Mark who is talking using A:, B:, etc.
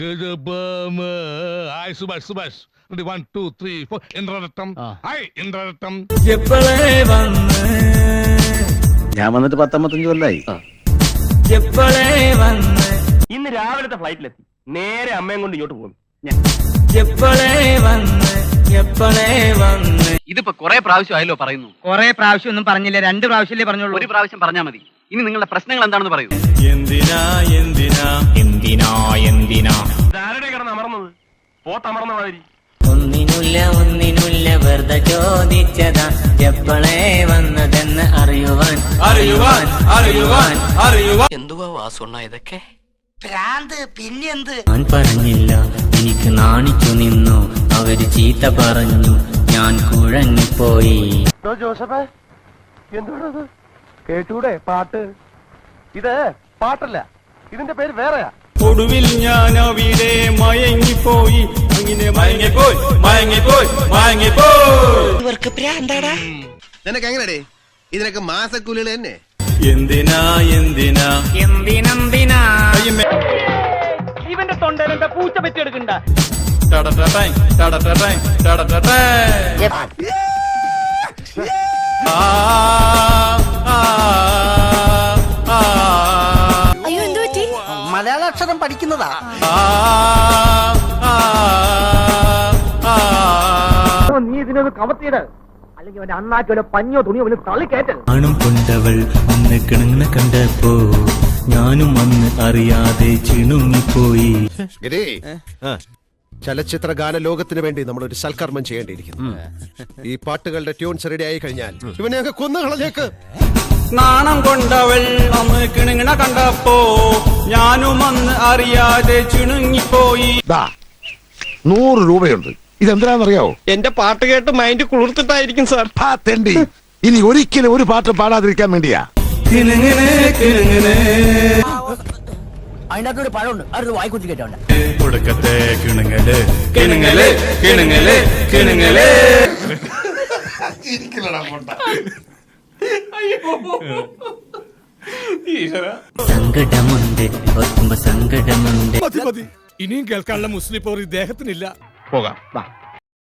A: Hi Subhash Subhash 1 2 3 4 ഇന്ദ്രരത്നം hi ഇന്ദ്രരത്നം
B: ഞാൻ വന്നിട്ട് 15 കൊല്ലായി.
C: ഇന്ന് രാവിലത്തെ ഫ്ലൈറ്റിലെത്തി നേരെ അമ്മയും കൊണ്ട് ഇങ്ങോട്ട് പോകും.
D: ഇതിപ്പോ കുറെ പ്രാവശ്യം ആയല്ലോ പറയുന്നു.
E: കുറെ പ്രാവശ്യം ഒന്നും പറഞ്ഞില്ല, 2 പ്രാവശ്യമല്ലേ പറഞ്ഞോളൂ.
D: ഒരു പ്രാവശ്യം പറഞ്ഞാൽ മതി. ഇനി നിങ്ങളുടെ പ്രശ്നങ്ങൾ എന്താണെന്ന് പറയൂ.
C: ആരുടെ കിടന്ന് അമർന്നത്? പോത്തമർന്ന മാതിരി.
F: ഒന്നിനുല്ല വെറുതെ ചോദിച്ചതാ എപ്പോഴേ വന്നതെന്ന് അറിയുവാൻ.
D: എന്തുവാ വാസുണ്ണ ഇതൊക്കെ?
F: ഞാൻ പറഞ്ഞില്ല, എനിക്ക് നാണിച്ചു നിന്നു. അവര് ചീത്ത പറഞ്ഞു, ഞാൻ കുഴങ്ങിപ്പോയി.
C: ജോസഫേ, എന്തുവാണത്? കേട്ടൂടെ പാട്ട്? ഇത് പാട്ടല്ല, ഇതിന്റെ പേര് വേറെയാ.
G: ഒടുവിൽ ഞാൻ അവിടെ മയങ്ങിപ്പോയി. അങ്ങനെ മയങ്ങിപ്പോയി.
E: ഇവർക്ക് പ്രാന്താടാ.
H: നിനക്ക് എങ്ങനെടേ ഇതിനൊക്കെ മാസക്കൂലികൾ തന്നെ?
G: എന്തിനാ
E: ഇവന്റെ തൊണ്ടയിൽ എന്താ പൂച്ച പറ്റിയെടുക്കണ്ട. മലയാള അക്ഷരം പഠിക്കുന്നതാ. നീ ഇതിനൊന്ന് കവത്തിയിട്, അല്ലെങ്കിൽ അവന്റെ അണ്ണാക്കോ പഞ്ഞോ തുണിയോ അവന് തള്ളിക്കയറ്റൽ.
F: ആണും കൊണ്ടവൾ അന്ന് കിണങ്ങ കണ്ടപ്പോ ഞാനും അന്ന് അറിയാതെ ചിണുങ്ങിപ്പോയി.
H: ചലച്ചിത്ര ഗാന ലോകത്തിന് വേണ്ടി നമ്മളൊരു സൽക്കർമ്മം ചെയ്യേണ്ടിയിരിക്കുന്നു. ഈ പാട്ടുകളുടെ ട്യൂൺസ് റെഡി ആയി കഴിഞ്ഞാൽ ഇവനെയൊക്കെ കൊന്നുകളഞ്ഞേക്ക്.
G: നാണം കൊണ്ടവൾ അന്ന് കിണുങ്ങണ കണ്ടപ്പോ ഞാനും അന്ന് അറിയാതെ ചിണുങ്ങിപ്പോയി.
A: 100 രൂപയുണ്ട്. ഇതെന്തിനാണെന്നറിയാവോ?
C: എന്റെ പാട്ട് കേട്ട് മൈൻഡ് കുളിർത്തിട്ടായിരിക്കും സാർ.
A: തെണ്ടി, ഇനി ഒരിക്കലും ഒരു പാട്ട് പാടാതിരിക്കാൻ വേണ്ടിയാ.
E: അതിനകത്തൊരു പഴമുണ്ട്, അതൊരു വായിക്കുത്തി കേട്ടോണ്ട്.
G: കൊടുക്കത്തെ കിണുങ്ങല്.
F: സങ്കടമുണ്ട്, ഓർക്കുമ്പോ സങ്കടമുണ്ട്.
A: ഇനിയും കേൾക്കാനുള്ള മുസ്ലിം പോർ ഇദ്ദേഹത്തിനില്ല. പോകാം.